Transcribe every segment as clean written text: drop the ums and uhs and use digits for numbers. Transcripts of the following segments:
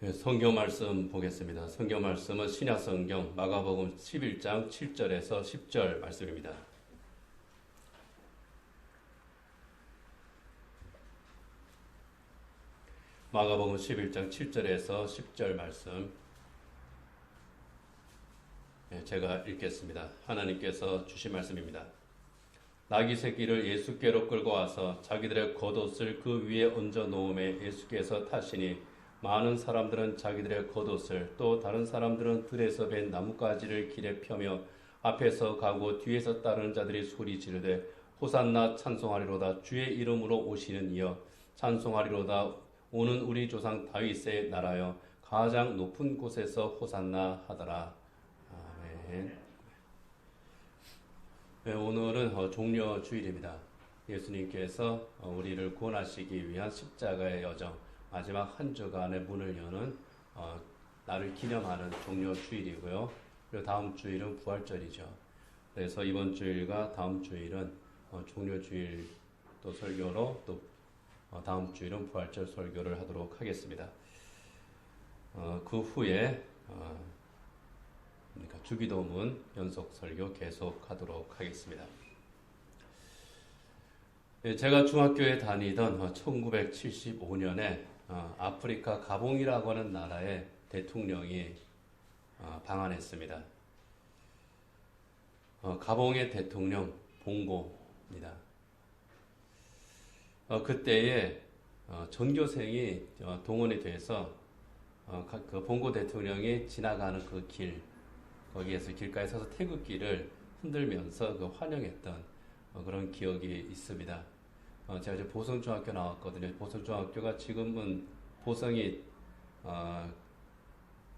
네, 성경 말씀 보겠습니다. 성경 말씀은 신약 성경 마가복음 11장 7절에서 10절 말씀입니다. 마가복음 11장 7절에서 10절 말씀 제가 읽겠습니다. 하나님께서 주신 말씀입니다. 나귀 새끼를 예수께로 끌고 와서 자기들의 겉옷을 그 위에 얹어 놓음에 예수께서 타시니 많은 사람들은 자기들의 겉옷을 또 다른 사람들은 들에서 벤 나뭇가지를 길에 펴며 앞에서 가고 뒤에서 따르는 자들이 소리 지르되 호산나 찬송하리로다 주의 이름으로 오시는 이여 찬송하리로다 오는 우리 조상 다윗의 나라여 가장 높은 곳에서 호산나 하더라. 아멘. 네, 오늘은 종려 주일입니다. 예수님께서 우리를 구원하시기 위한 십자가의 여정 마지막 한 주간의 문을 여는 나를 기념하는 종려 주일이고요. 그리고 다음 주일은 부활절이죠. 그래서 이번 주일과 다음 주일은 종려 주일 또 설교로 또 다음 주일은 부활절 설교를 하도록 하겠습니다. 그 후에 그러니까 주기도문 연속 설교 계속하도록 하겠습니다. 제가 중학교에 다니던 1975년에 아프리카 가봉이라고 하는 나라의 대통령이 방한했습니다. 가봉의 대통령 봉고입니다. 그때에 전교생이 동원이 돼서 그 봉고 대통령이 지나가는 그 길, 거기에서 길가에 서서 태극기를 흔들면서 그 환영했던 그런 기억이 있습니다. 제가 이제 보성중학교 나왔거든요. 보성중학교가 지금은 보성이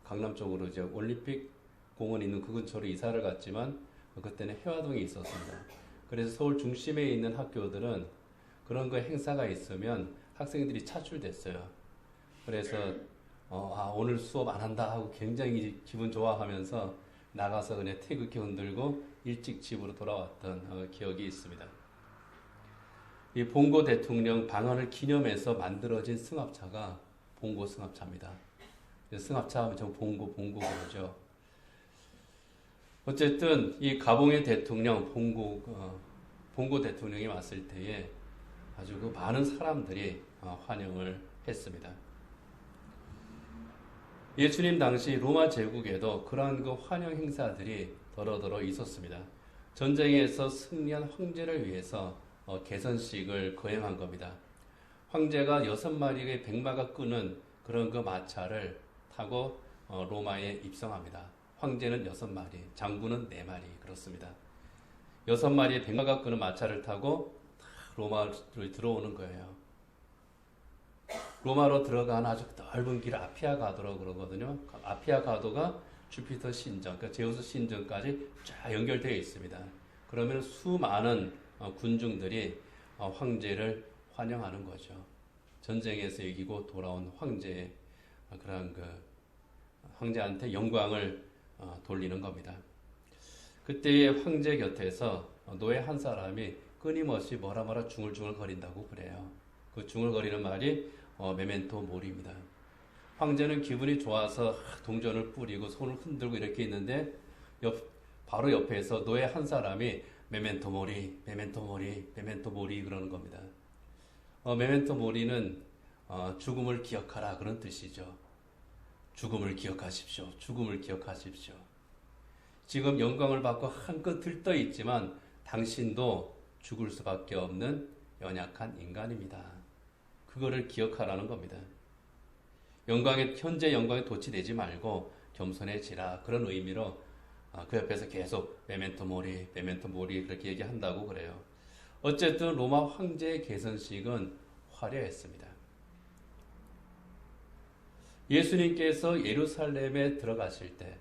강남 쪽으로 이제 올림픽 공원 있는 그 근처로 이사를 갔지만 그때는 해화동에 있었습니다. 그래서 서울 중심에 있는 학교들은 그런 거 행사가 있으면 학생들이 차출됐어요. 그래서 오늘 수업 안 한다 하고 굉장히 기분 좋아하면서 나가서 그냥 태극기 흔들고 일찍 집으로 돌아왔던 기억이 있습니다. 이 봉고 대통령 방한을 기념해서 만들어진 승합차가 봉고 승합차입니다. 승합차 하면 전 봉고 그러죠. 어쨌든 이 가봉의 대통령 봉고 대통령이 왔을 때에 아주 그 많은 사람들이 환영을 했습니다. 예수님 당시 로마 제국에도 그러한 그 환영 행사들이 더러더러 있었습니다. 전쟁에서 승리한 황제를 위해서 개선식을 거행한 겁니다. 황제가 6마리의 백마가 끄는 그런 그 마차를 타고 로마에 입성합니다. 황제는 6마리, 장군은 4마리 그렇습니다. 6마리의 백마가 끄는 마차를 타고 로마를 들어오는 거예요. 로마로 들어가는 아주 넓은 길 아피아 가도라고 그러거든요. 아피아 가도가 주피터 신전, 그러니까 제우스 신전까지 쫙 연결되어 있습니다. 그러면 수많은 군중들이 황제를 환영하는 거죠. 전쟁에서 이기고 돌아온 황제의 그런 그 황제한테 영광을 돌리는 겁니다. 그때의 황제 곁에서 노예 한 사람이 끊임없이 뭐라 중얼중얼 거린다고 그래요. 그 중얼거리는 말이 메멘토 모리입니다. 황제는 기분이 좋아서 동전을 뿌리고 손을 흔들고 이렇게 있는데 바로 옆에서 노예 한 사람이 메멘토 모리, 메멘토 모리, 메멘토 모리 그러는 겁니다. 메멘토 모리는 죽음을 기억하라 그런 뜻이죠. 죽음을 기억하십시오. 죽음을 기억하십시오. 지금 영광을 받고 한껏 들떠 있지만 당신도 죽을 수밖에 없는 연약한 인간입니다. 그거를 기억하라는 겁니다. 현재 영광에 도취되지 말고 겸손해지라 그런 의미로 그 옆에서 계속 메멘토 모리, 메멘토 모리 그렇게 얘기한다고 그래요. 어쨌든 로마 황제의 개선식은 화려했습니다. 예수님께서 예루살렘에 들어가실 때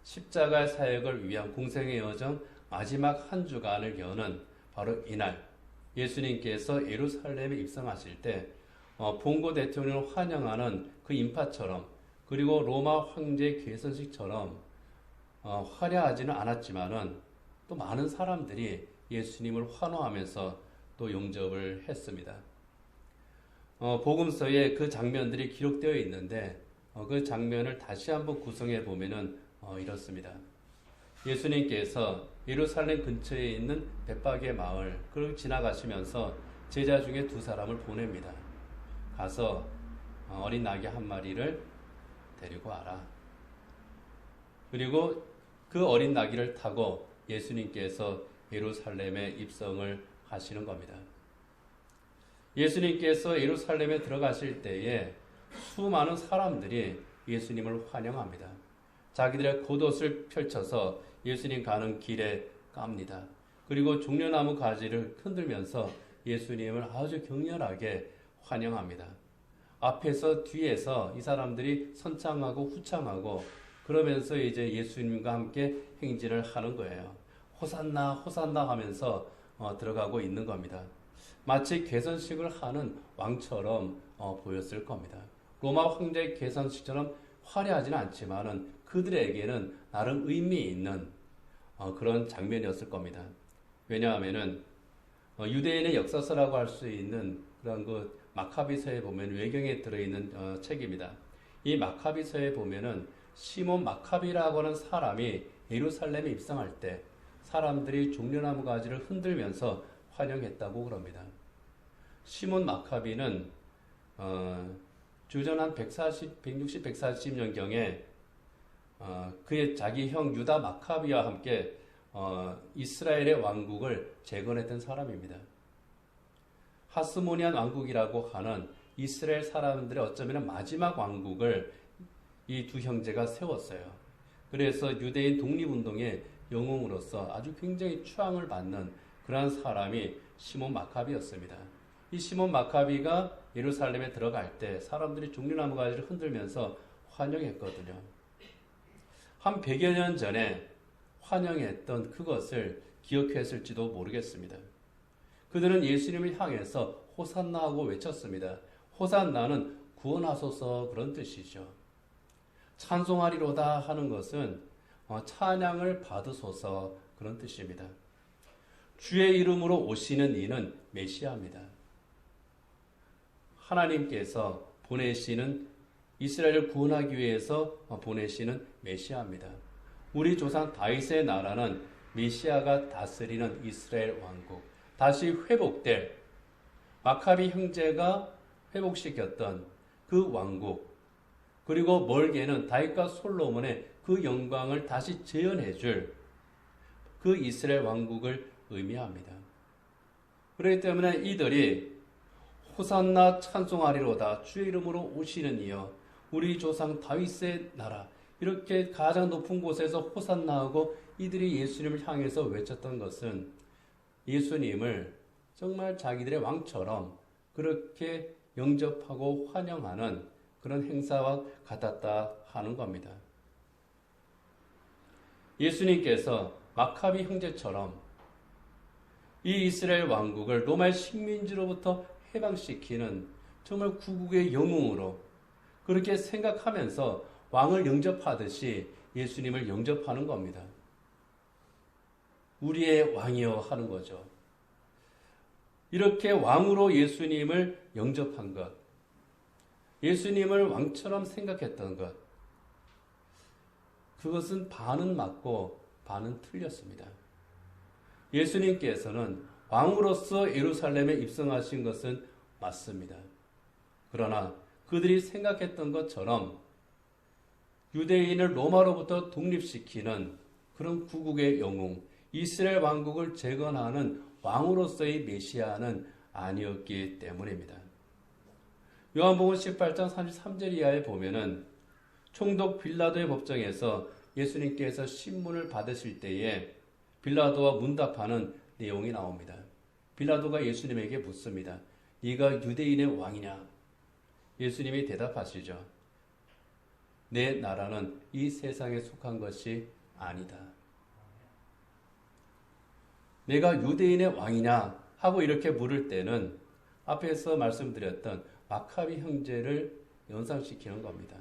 십자가 사역을 위한 공생의 여정 마지막 한 주간을 여는 바로 이날 예수님께서 예루살렘에 입성하실 때 봉고 대통령을 환영하는 그 인파처럼 그리고 로마 황제 개선식처럼 화려하지는 않았지만은 또 많은 사람들이 예수님을 환호하면서 또 영접을 했습니다. 복음서에 그 장면들이 기록되어 있는데 그 장면을 다시 한번 구성해 보면은 이렇습니다. 예수님께서 예루살렘 근처에 있는 벳바게 마을 그걸 지나가시면서 제자 중에 두 사람을 보냅니다. 가서 어린 나귀 한 마리를 데리고 와라. 그리고 그 어린 나귀를 타고 예수님께서 예루살렘에 입성을 하시는 겁니다. 예수님께서 예루살렘에 들어가실 때에 수많은 사람들이 예수님을 환영합니다. 자기들의 겉옷을 펼쳐서 예수님 가는 길에 깝니다. 그리고 종려나무 가지를 흔들면서 예수님을 아주 격렬하게 환영합니다. 앞에서 뒤에서 이 사람들이 선창하고 후창하고 그러면서 이제 예수님과 함께 행진을 하는 거예요. 호산나 호산나 하면서 들어가고 있는 겁니다. 마치 개선식을 하는 왕처럼 보였을 겁니다. 로마 황제의 개선식처럼 화려하지는 않지만은 그들에게는 나름 의미 있는 그런 장면이었을 겁니다. 왜냐하면은 유대인의 역사서라고 할 수 있는 그런 그 마카비서에 보면 외경에 들어있는 책입니다. 이 마카비서에 보면은 시몬 마카비라고 하는 사람이 예루살렘에 입성할 때 사람들이 종려나무 가지를 흔들면서 환영했다고 그럽니다. 시몬 마카비는 주전 한 140년경에 그의 자기 형 유다 마카비와 함께 이스라엘의 왕국을 재건했던 사람입니다. 하스모니안 왕국이라고 하는 이스라엘 사람들의 어쩌면 마지막 왕국을 이 두 형제가 세웠어요. 그래서 유대인 독립운동의 영웅으로서 아주 굉장히 추앙을 받는 그러한 사람이 시몬 마카비였습니다. 이 시몬 마카비가 예루살렘에 들어갈 때 사람들이 종려나무 가지를 흔들면서 환영했거든요. 한 100여 년 전에 환영했던 그것을 기억했을지도 모르겠습니다. 그들은 예수님을 향해서 호산나 하고 외쳤습니다. 호산나는 구원하소서 그런 뜻이죠. 찬송하리로다 하는 것은 찬양을 받으소서 그런 뜻입니다. 주의 이름으로 오시는 이는 메시아입니다. 하나님께서 보내시는 이스라엘을 구원하기 위해서 보내시는 메시아입니다. 우리 조상 다윗의 나라는 메시아가 다스리는 이스라엘 왕국, 다시 회복될 마카비 형제가 회복시켰던 그 왕국, 그리고 멀게는 다윗과 솔로몬의 그 영광을 다시 재현해줄 그 이스라엘 왕국을 의미합니다. 그렇기 때문에 이들이 호산나 찬송하리로다 주의 이름으로 오시는 이여 우리 조상 다윗의 나라 이렇게 가장 높은 곳에서 호산나하고 이들이 예수님을 향해서 외쳤던 것은 예수님을 정말 자기들의 왕처럼 그렇게 영접하고 환영하는 그런 행사와 같았다 하는 겁니다. 예수님께서 마카비 형제처럼 이 이스라엘 왕국을 로마의 식민지로부터 해방시키는 정말 구국의 영웅으로 그렇게 생각하면서 왕을 영접하듯이 예수님을 영접하는 겁니다. 우리의 왕이여 하는 거죠. 이렇게 왕으로 예수님을 영접한 것, 예수님을 왕처럼 생각했던 것, 그것은 반은 맞고 반은 틀렸습니다. 예수님께서는 왕으로서 예루살렘에 입성하신 것은 맞습니다. 그러나 그들이 생각했던 것처럼 유대인을 로마로부터 독립시키는 그런 구국의 영웅, 이스라엘 왕국을 재건하는 왕으로서의 메시아는 아니었기 때문입니다. 요한복음 18장 33절 이하에 보면은 총독 빌라도의 법정에서 예수님께서 신문을 받으실 때에 빌라도와 문답하는 내용이 나옵니다. 빌라도가 예수님에게 묻습니다. 네가 유대인의 왕이냐? 예수님이 대답하시죠. 내 나라는 이 세상에 속한 것이 아니다. 내가 유대인의 왕이냐? 하고 이렇게 물을 때는 앞에서 말씀드렸던 마카비 형제를 연상시키는 겁니다.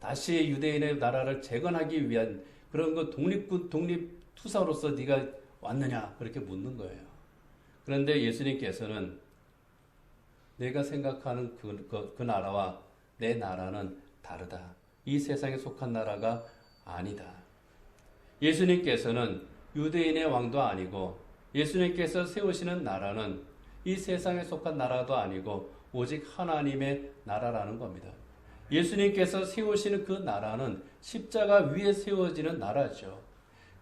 다시 유대인의 나라를 재건하기 위한 그런 그 독립군, 독립투사로서 네가 왔느냐? 그렇게 묻는 거예요. 그런데 예수님께서는 내가 생각하는 그 나라와 내 나라는 다르다. 이 세상에 속한 나라가 아니다. 예수님께서는 유대인의 왕도 아니고 예수님께서 세우시는 나라는 이 세상에 속한 나라도 아니고 오직 하나님의 나라라는 겁니다. 예수님께서 세우시는 그 나라는 십자가 위에 세워지는 나라죠.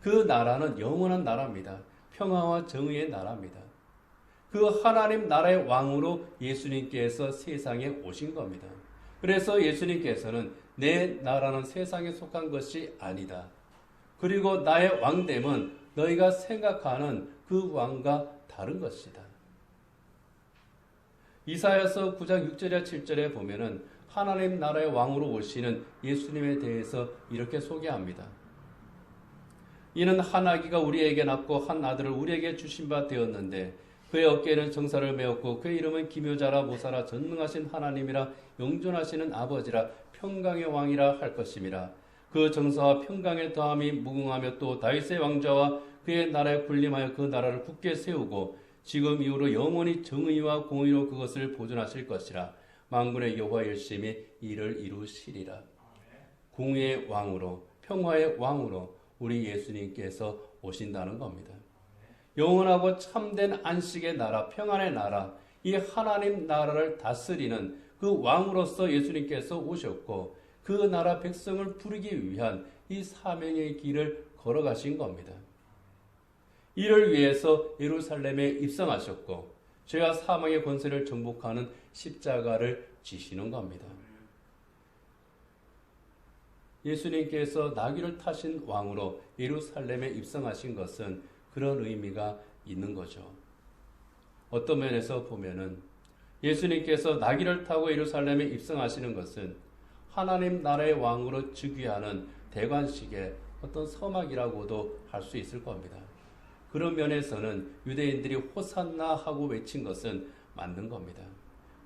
그 나라는 영원한 나라입니다. 평화와 정의의 나라입니다. 그 하나님 나라의 왕으로 예수님께서 세상에 오신 겁니다. 그래서 예수님께서는 내 나라는 세상에 속한 것이 아니다. 그리고 나의 왕됨은 너희가 생각하는 그 왕과 다른 것이다. 이사야서 9장 6절에 7절에 보면은 하나님 나라의 왕으로 오시는 예수님에 대해서 이렇게 소개합니다. 이는 한 아기가 우리에게 낳고 한 아들을 우리에게 주신 바 되었는데 그의 어깨에는 정사를 메었고 그의 이름은 기묘자라 모사라 전능하신 하나님이라 영존하시는 아버지라 평강의 왕이라 할 것임이라. 그 정사와 평강의 더함이 무궁하며 또 다윗의 왕좌와 그의 나라에 군림하여 그 나라를 굳게 세우고 지금 이후로 영원히 정의와 공의로 그것을 보존하실 것이라. 만군의 여호와 열심히 이를 이루시리라. 공의의 왕으로 평화의 왕으로 우리 예수님께서 오신다는 겁니다. 영원하고 참된 안식의 나라, 평안의 나라, 이 하나님 나라를 다스리는 그 왕으로서 예수님께서 오셨고 그 나라 백성을 부르기 위한 이 사명의 길을 걸어가신 겁니다. 이를 위해서 예루살렘에 입성하셨고 죄와 사망의 권세를 정복하는 십자가를 지시는 겁니다. 예수님께서 나귀를 타신 왕으로 예루살렘에 입성하신 것은 그런 의미가 있는 거죠. 어떤 면에서 보면은 예수님께서 나귀를 타고 예루살렘에 입성하시는 것은 하나님 나라의 왕으로 즉위하는 대관식의 어떤 서막이라고도 할 수 있을 겁니다. 그런 면에서는 유대인들이 호산나 하고 외친 것은 맞는 겁니다.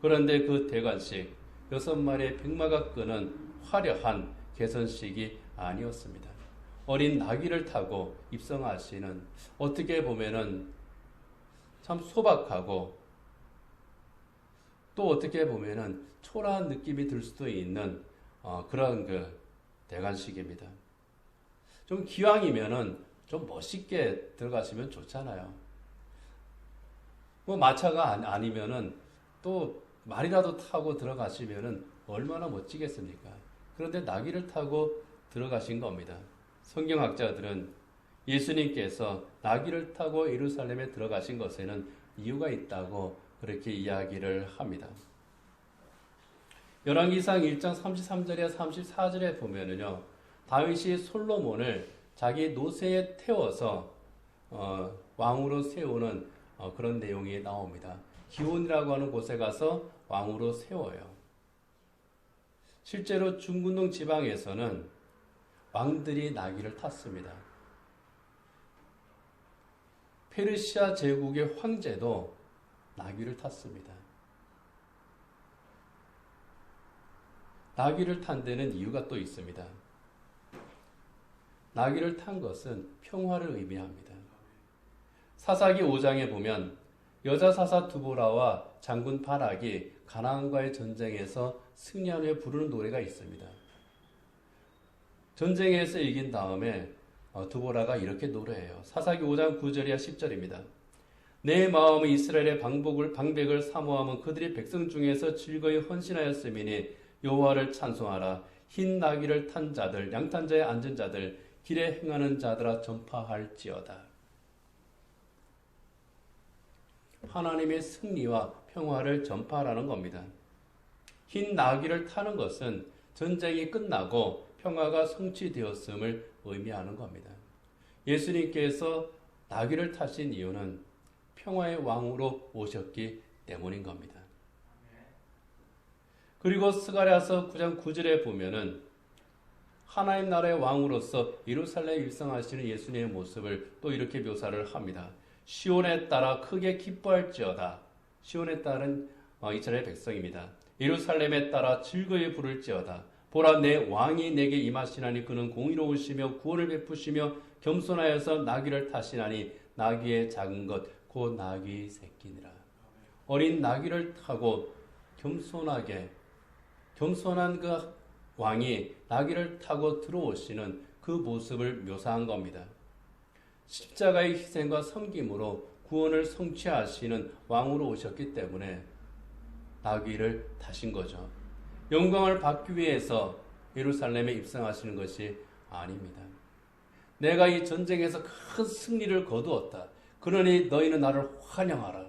그런데 그 대관식 6마리의 백마가 끄는 화려한 개선식이 아니었습니다. 어린 나귀를 타고 입성하시는 어떻게 보면은 참 소박하고 또 어떻게 보면은 초라한 느낌이 들 수도 있는 그런 그 대관식입니다. 좀 기왕이면은 좀 멋있게 들어가시면 좋잖아요. 뭐 마차가 아니면은 또 말이라도 타고 들어가시면은 얼마나 멋지겠습니까? 그런데 나귀를 타고 들어가신 겁니다. 성경학자들은 예수님께서 나귀를 타고 예루살렘에 들어가신 것에는 이유가 있다고 그렇게 이야기를 합니다. 열왕기상 1장 33절에 34절에 보면은요, 다윗이 솔로몬을 자기 노새에 태워서 왕으로 세우는 그런 내용이 나옵니다. 기온이라고 하는 곳에 가서 왕으로 세워요. 실제로 중근동 지방에서는 왕들이 나귀를 탔습니다. 페르시아 제국의 황제도 나귀를 탔습니다. 나귀를 탄 데는 이유가 또 있습니다. 나귀를 탄 것은 평화를 의미합니다. 사사기 5장에 보면 여자 사사 두보라와 장군 바락이 가나안과의 전쟁에서 승리한 후에 부르는 노래가 있습니다. 전쟁에서 이긴 다음에 두보라가 이렇게 노래해요. 사사기 5장 9절이야 10절입니다. 내 마음은 이스라엘의 방백을 사모하면 그들이 백성 중에서 즐거이 헌신하였음이니 여호와를 찬송하라. 흰 나귀를 탄 자들, 양탄자에 앉은 자들, 길에 행하는 자들아 전파할지어다. 하나님의 승리와 평화를 전파하라는 겁니다. 흰 나귀를 타는 것은 전쟁이 끝나고 평화가 성취되었음을 의미하는 겁니다. 예수님께서 나귀를 타신 이유는 평화의 왕으로 오셨기 때문인 겁니다. 그리고 스가랴서 9장 9절에 보면은 하나님 나라의 왕으로서 예루살렘에 입성하시는 예수님의 모습을 또 이렇게 묘사를 합니다. 시온에 따라 크게 기뻐할지어다. 시온에 따른 이스라엘 백성입니다. 예루살렘에 따라 즐거이 부를지어다. 보라 내 왕이 내게 임하시나니 그는 공의로우시며 구원을 베푸시며 겸손하여서 나귀를 타시나니 나귀의 작은 것 곧 나귀 새끼니라. 어린 나귀를 타고 겸손한 그 왕이 나귀를 타고 들어오시는 그 모습을 묘사한 겁니다. 십자가의 희생과 섬김으로 구원을 성취하시는 왕으로 오셨기 때문에 나귀를 타신 거죠. 영광을 받기 위해서 예루살렘에 입성하시는 것이 아닙니다. 내가 이 전쟁에서 큰 승리를 거두었다. 그러니 너희는 나를 환영하라.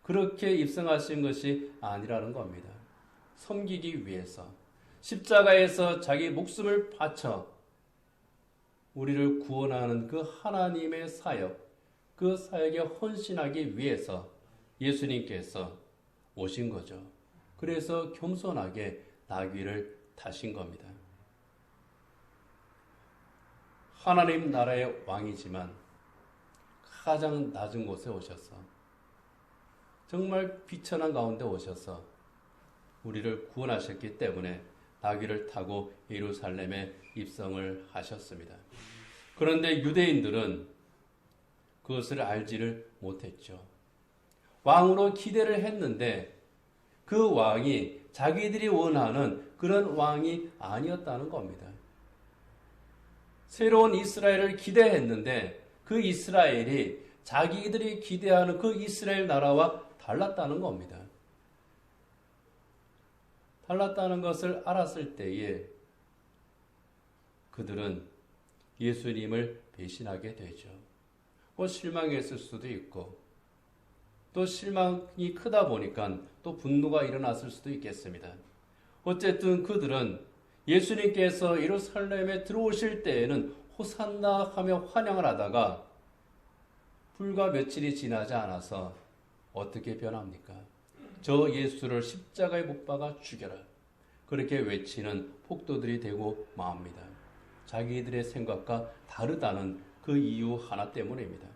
그렇게 입성하신 것이 아니라는 겁니다. 섬기기 위해서 십자가에서 자기 목숨을 바쳐 우리를 구원하는 그 하나님의 사역, 그 사역에 헌신하기 위해서 예수님께서 오신 거죠. 그래서 겸손하게 나귀를 타신 겁니다. 하나님 나라의 왕이지만 가장 낮은 곳에 오셔서 정말 비천한 가운데 오셔서 우리를 구원하셨기 때문에 나귀를 타고 예루살렘에 입성을 하셨습니다. 그런데 유대인들은 그것을 알지를 못했죠. 왕으로 기대를 했는데 그 왕이 자기들이 원하는 그런 왕이 아니었다는 겁니다. 새로운 이스라엘을 기대했는데 그 이스라엘이 자기들이 기대하는 그 이스라엘 나라와 달랐다는 겁니다. 달랐다는 것을 알았을 때에 그들은 예수님을 배신하게 되죠. 실망했을 수도 있고 또 실망이 크다 보니까 또 분노가 일어났을 수도 있겠습니다. 어쨌든 그들은 예수님께서 예루살렘에 들어오실 때에는 호산나 하며 환영을 하다가 불과 며칠이 지나지 않아서 어떻게 변합니까? 저 예수를 십자가에 못 박아 죽여라. 그렇게 외치는 폭도들이 되고 맙니다. 자기들의 생각과 다르다는 그 이유 하나 때문입니다.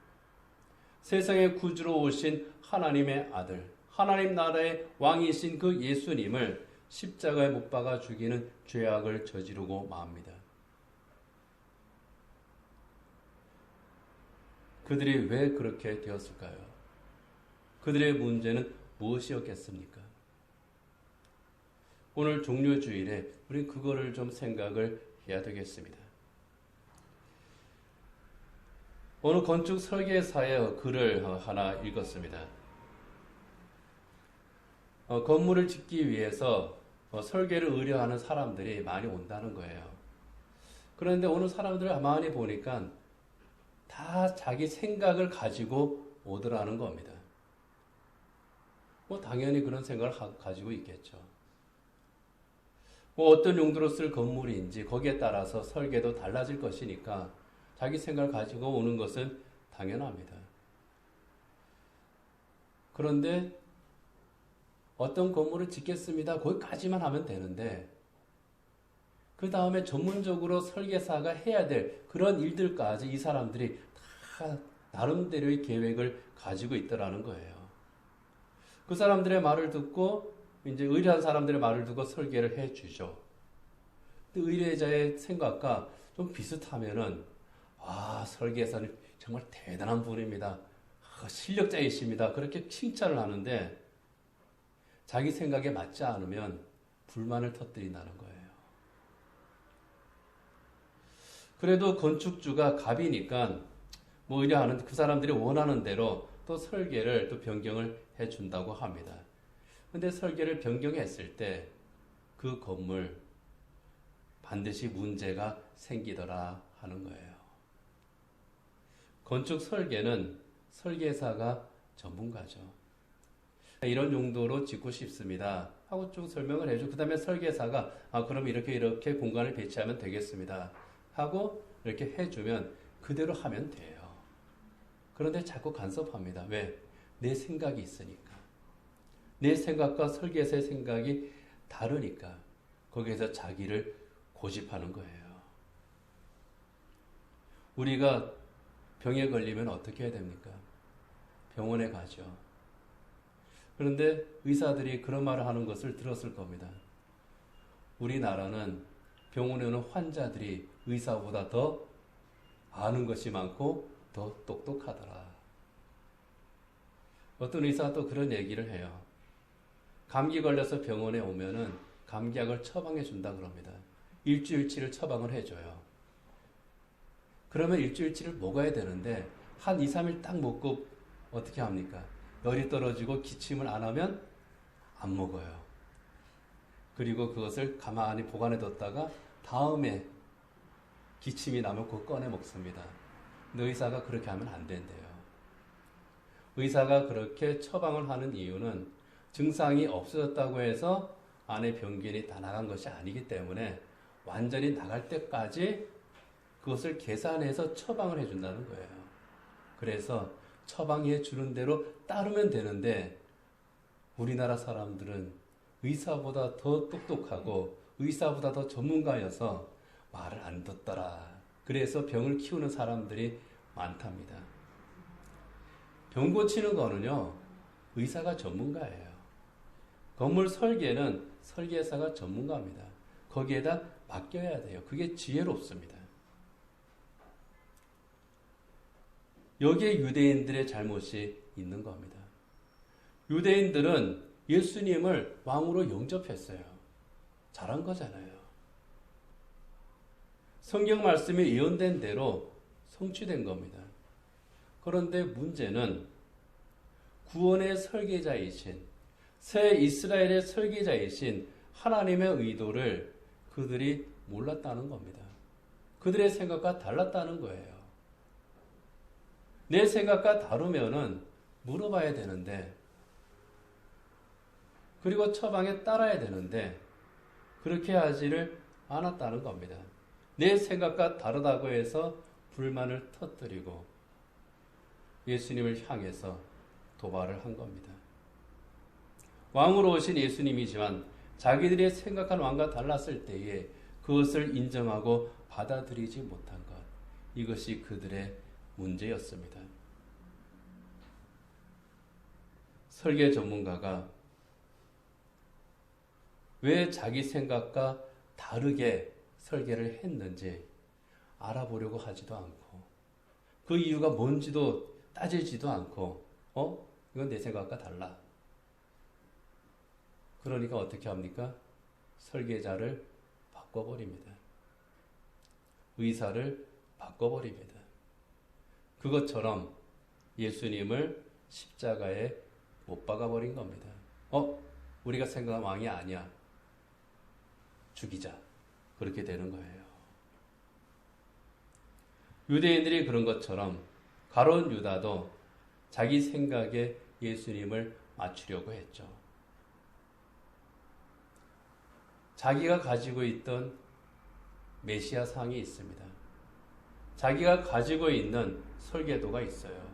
세상의 구주로 오신 하나님의 아들, 하나님 나라의 왕이신 그 예수님을 십자가에 못 박아 죽이는 죄악을 저지르고 맙니다. 그들이 왜 그렇게 되었을까요? 그들의 문제는 무엇이었겠습니까? 오늘 종료주일에 우리 그거를 좀 생각을 해야 되겠습니다. 어느 건축 설계사의 글을 하나 읽었습니다. 건물을 짓기 위해서 설계를 의뢰하는 사람들이 많이 온다는 거예요. 그런데 오는 사람들을 가만히 보니까 다 자기 생각을 가지고 오더라는 겁니다. 당연히 그런 생각을 가지고 있겠죠. 어떤 용도로 쓸 건물인지 거기에 따라서 설계도 달라질 것이니까 자기 생각을 가지고 오는 것은 당연합니다. 그런데 어떤 건물을 짓겠습니다. 거기까지만 하면 되는데 그 다음에 전문적으로 설계사가 해야 될 그런 일들까지 이 사람들이 다 나름대로의 계획을 가지고 있더라는 거예요. 그 사람들의 말을 듣고 이제 의뢰한 사람들의 말을 듣고 설계를 해주죠. 의뢰자의 생각과 좀 비슷하면은 설계사는 정말 대단한 분입니다. 실력자이십니다. 그렇게 칭찬을 하는데 자기 생각에 맞지 않으면 불만을 터뜨린다는 거예요. 그래도 건축주가 갑이니까 의뢰하는 그 사람들이 원하는 대로 또 설계를 또 변경을 해준다고 합니다. 근데 설계를 변경했을 때 그 건물 반드시 문제가 생기더라 하는 거예요. 건축 설계는 설계사가 전문가죠. 이런 용도로 짓고 싶습니다 하고 쭉 설명을 해줘. 그 다음에 설계사가 그럼 이렇게 공간을 배치하면 되겠습니다 하고 이렇게 해주면 그대로 하면 돼요. 그런데 자꾸 간섭합니다. 왜? 내 생각이 있으니까. 내 생각과 설계사의 생각이 다르니까 거기에서 자기를 고집하는 거예요. 우리가 병에 걸리면 어떻게 해야 됩니까? 병원에 가죠. 그런데 의사들이 그런 말을 하는 것을 들었을 겁니다. 우리나라는 병원에 오는 환자들이 의사보다 더 아는 것이 많고 더 똑똑하더라. 어떤 의사가 또 그런 얘기를 해요. 감기 걸려서 병원에 오면은 감기약을 처방해 준다 그럽니다. 일주일치를 처방을 해줘요. 그러면 일주일치를 먹어야 되는데 한 2, 3일 딱 먹고 어떻게 합니까? 열이 떨어지고 기침을 안 하면 안 먹어요. 그리고 그것을 가만히 보관해 뒀다가 다음에 기침이 나면 그거 꺼내 먹습니다. 근데 의사가 그렇게 하면 안 된대요. 의사가 그렇게 처방을 하는 이유는 증상이 없어졌다고 해서 안에 병균이 다 나간 것이 아니기 때문에 완전히 나갈 때까지 그것을 계산해서 처방을 해준다는 거예요. 그래서 처방해 주는 대로 따르면 되는데 우리나라 사람들은 의사보다 더 똑똑하고 의사보다 더 전문가여서 말을 안 듣더라. 그래서 병을 키우는 사람들이 많답니다. 병 고치는 거는요, 의사가 전문가예요. 건물 설계는 설계사가 전문가입니다. 거기에다 맡겨야 돼요. 그게 지혜롭습니다. 여기에 유대인들의 잘못이 있는 겁니다. 유대인들은 예수님을 왕으로 영접했어요. 잘한 거잖아요. 성경 말씀이 예언된 대로 성취된 겁니다. 그런데 문제는 구원의 설계자이신, 새 이스라엘의 설계자이신 하나님의 의도를 그들이 몰랐다는 겁니다. 그들의 생각과 달랐다는 거예요. 내 생각과 다르면은 물어봐야 되는데, 그리고 처방에 따라야 되는데, 그렇게 하지를 않았다는 겁니다. 내 생각과 다르다고 해서 불만을 터뜨리고 예수님을 향해서 도발을 한 겁니다. 왕으로 오신 예수님이지만 자기들이 생각한 왕과 달랐을 때에 그것을 인정하고 받아들이지 못한 것, 이것이 그들의 문제였습니다. 설계 전문가가 왜 자기 생각과 다르게 설계를 했는지 알아보려고 하지도 않고 그 이유가 뭔지도 따지지도 않고 이건 내 생각과 달라. 그러니까 어떻게 합니까? 설계자를 바꿔버립니다. 의사를 바꿔버립니다. 그것처럼 예수님을 십자가에 못 박아버린 겁니다. 우리가 생각한 왕이 아니야. 죽이자. 그렇게 되는 거예요. 유대인들이 그런 것처럼 가룟 유다도 자기 생각에 예수님을 맞추려고 했죠. 자기가 가지고 있던 메시아 상이 있습니다. 자기가 가지고 있는 설계도가 있어요.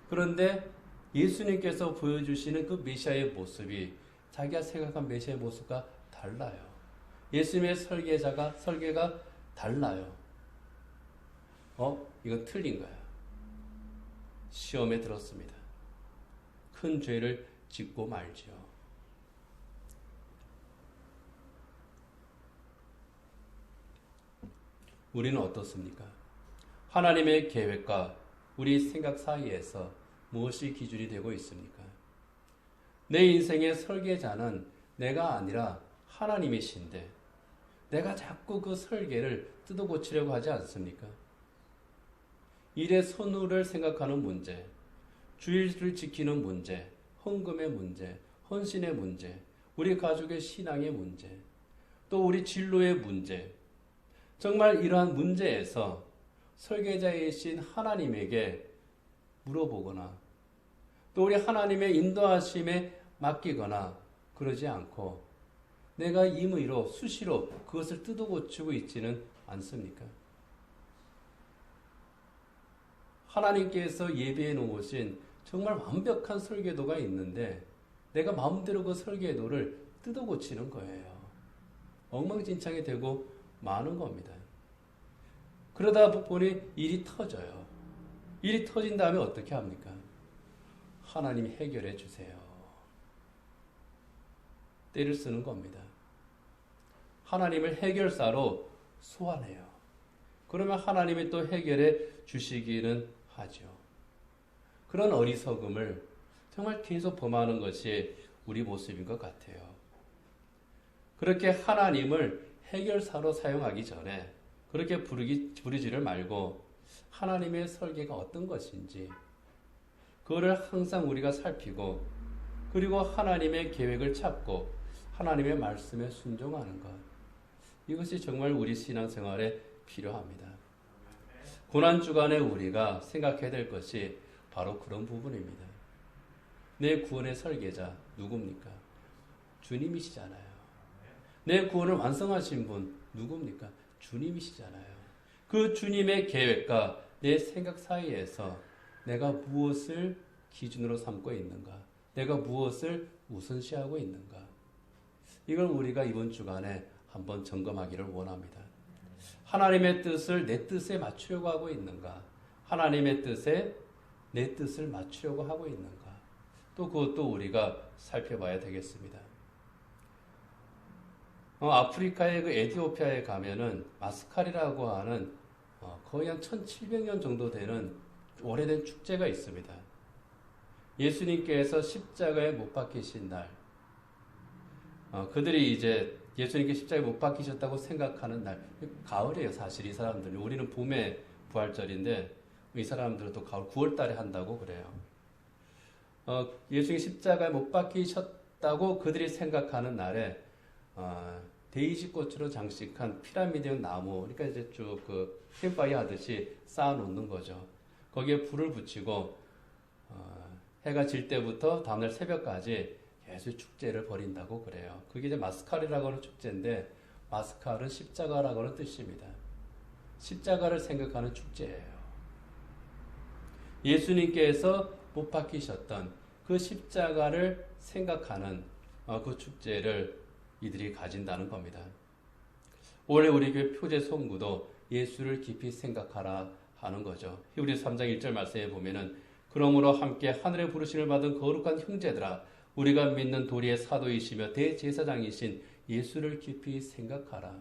그런데 예수님께서 보여주시는 그 메시아의 모습이 자기가 생각한 메시아의 모습과 달라요. 예수님의 설계가 달라요. 이건 틀린 거야. 시험에 들었습니다. 큰 죄를 짓고 말지요. 우리는 어떻습니까? 하나님의 계획과 우리 생각 사이에서 무엇이 기준이 되고 있습니까? 내 인생의 설계자는 내가 아니라 하나님이신데 내가 자꾸 그 설계를 뜯어 고치려고 하지 않습니까? 일의 선후를 생각하는 문제, 주일을 지키는 문제, 헌금의 문제, 헌신의 문제, 우리 가족의 신앙의 문제, 또 우리 진로의 문제, 정말 이러한 문제에서 설계자이신 하나님에게 물어보거나 또 우리 하나님의 인도하심에 맡기거나 그러지 않고 내가 임의로 수시로 그것을 뜯어 고치고 있지는 않습니까? 하나님께서 예비해 놓으신 정말 완벽한 설계도가 있는데 내가 마음대로 그 설계도를 뜯어 고치는 거예요. 엉망진창이 되고 마는 겁니다. 그러다 보니 일이 터져요. 일이 터진 다음에 어떻게 합니까? 하나님이 해결해 주세요. 때를 쓰는 겁니다. 하나님을 해결사로 소환해요. 그러면 하나님이 또 해결해 주시기는 하죠. 그런 어리석음을 정말 계속 범하는 것이 우리 모습인 것 같아요. 그렇게 하나님을 해결사로 사용하기 전에 그렇게 부르지를 말고 하나님의 설계가 어떤 것인지 그거를 항상 우리가 살피고 그리고 하나님의 계획을 찾고 하나님의 말씀에 순종하는 것. 이것이 정말 우리 신앙생활에 필요합니다. 고난주간에 우리가 생각해야 될 것이 바로 그런 부분입니다. 내 구원의 설계자 누굽니까? 주님이시잖아요. 내 구원을 완성하신 분 누굽니까? 주님이시잖아요. 그 주님의 계획과 내 생각 사이에서 내가 무엇을 기준으로 삼고 있는가? 내가 무엇을 우선시하고 있는가? 이걸 우리가 이번 주간에 한번 점검하기를 원합니다. 하나님의 뜻을 내 뜻에 맞추려고 하고 있는가? 하나님의 뜻에 내 뜻을 맞추려고 하고 있는가? 또 그것도 우리가 살펴봐야 되겠습니다. 아프리카의 그 에티오피아에 가면은 마스칼이라고 하는 거의 한 1700년 정도 되는 오래된 축제가 있습니다. 예수님께서 십자가에 못 박히신 날, 그들이 이제 예수님께 십자가에 못 박히셨다고 생각하는 날, 가을이에요, 사실 이 사람들이. 우리는 봄에 부활절인데 이 사람들은 또 가을 9월 달에 한다고 그래요. 예수님 십자가에 못 박히셨다고 그들이 생각하는 날에 데이지 꽃으로 장식한 피라미드형 나무, 그러니까 이제 쭉 그 캠파이어 하듯이 쌓아놓는 거죠. 거기에 불을 붙이고 해가 질 때부터 다음날 새벽까지 계속 축제를 벌인다고 그래요. 그게 이제 마스칼이라고 하는 축제인데 마스칼은 십자가라고 하는 뜻입니다. 십자가를 생각하는 축제예요. 예수님께서 못 박히셨던 그 십자가를 생각하는 그 축제를 이들이 가진다는 겁니다. 올해 우리 교회 표제 송구도 예수를 깊이 생각하라 하는 거죠. 히브리서 3장 1절 말씀에 보면은 그러므로 함께 하늘의 부르심을 받은 거룩한 형제들아 우리가 믿는 도리의 사도이시며 대제사장이신 예수를 깊이 생각하라.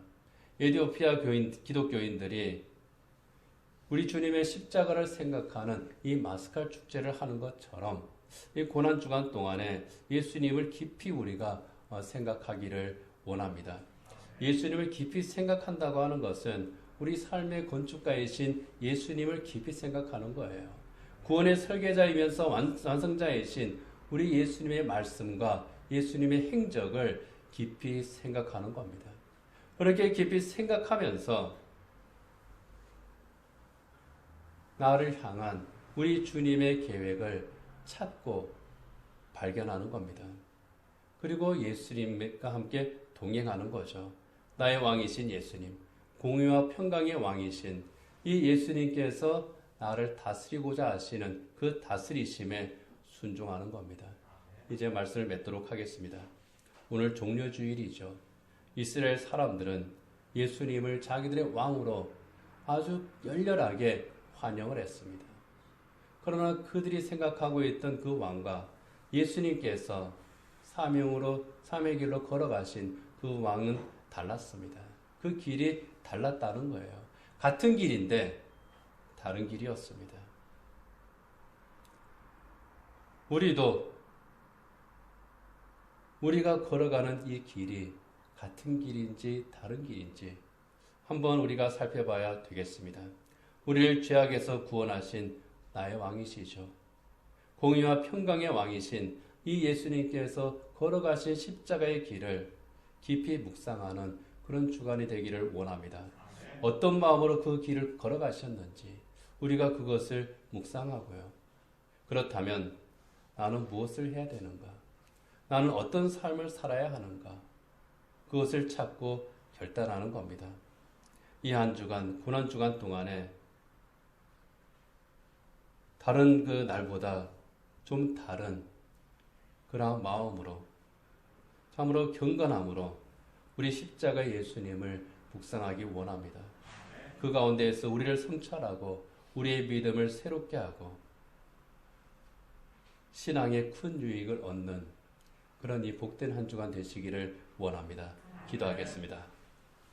에티오피아 기독교인들이 우리 주님의 십자가를 생각하는 이 마스칼 축제를 하는 것처럼 이 고난주간 동안에 예수님을 깊이 우리가 생각하기를 원합니다. 예수님을 깊이 생각한다고 하는 것은 우리 삶의 건축가이신 예수님을 깊이 생각하는 거예요. 구원의 설계자이면서 완성자이신 우리 예수님의 말씀과 예수님의 행적을 깊이 생각하는 겁니다. 그렇게 깊이 생각하면서 나를 향한 우리 주님의 계획을 찾고 발견하는 겁니다. 그리고 예수님과 함께 동행하는 거죠. 나의 왕이신 예수님, 공의와 평강의 왕이신 이 예수님께서 나를 다스리고자 하시는 그 다스리심에 순종하는 겁니다. 이제 말씀을 맺도록 하겠습니다. 오늘 종려주일이죠. 이스라엘 사람들은 예수님을 자기들의 왕으로 아주 열렬하게 환영을 했습니다. 그러나 그들이 생각하고 있던 그 왕과 예수님께서 사명의 길로 걸어가신 그 왕은 달랐습니다. 그 길이 달랐다는 거예요. 같은 길인데 다른 길이었습니다. 우리가 걸어가는 이 길이 같은 길인지 다른 길인지 한번 우리가 살펴봐야 되겠습니다. 우리를 죄악에서 구원하신 나의 왕이시죠. 공의와 평강의 왕이신 이 예수님께서 걸어가신 십자가의 길을 깊이 묵상하는 그런 주간이 되기를 원합니다. 어떤 마음으로 그 길을 걸어가셨는지 우리가 그것을 묵상하고요. 그렇다면 나는 무엇을 해야 되는가? 나는 어떤 삶을 살아야 하는가? 그것을 찾고 결단하는 겁니다. 이 한 주간, 고난주간 동안에 다른 그 날보다 좀 다른 그런 마음으로 참으로 경건함으로 우리 십자가 예수님을 묵상하기 원합니다. 그 가운데에서 우리를 성찰하고 우리의 믿음을 새롭게 하고 신앙의 큰 유익을 얻는 그런 이 복된 한 주간 되시기를 원합니다. 기도하겠습니다.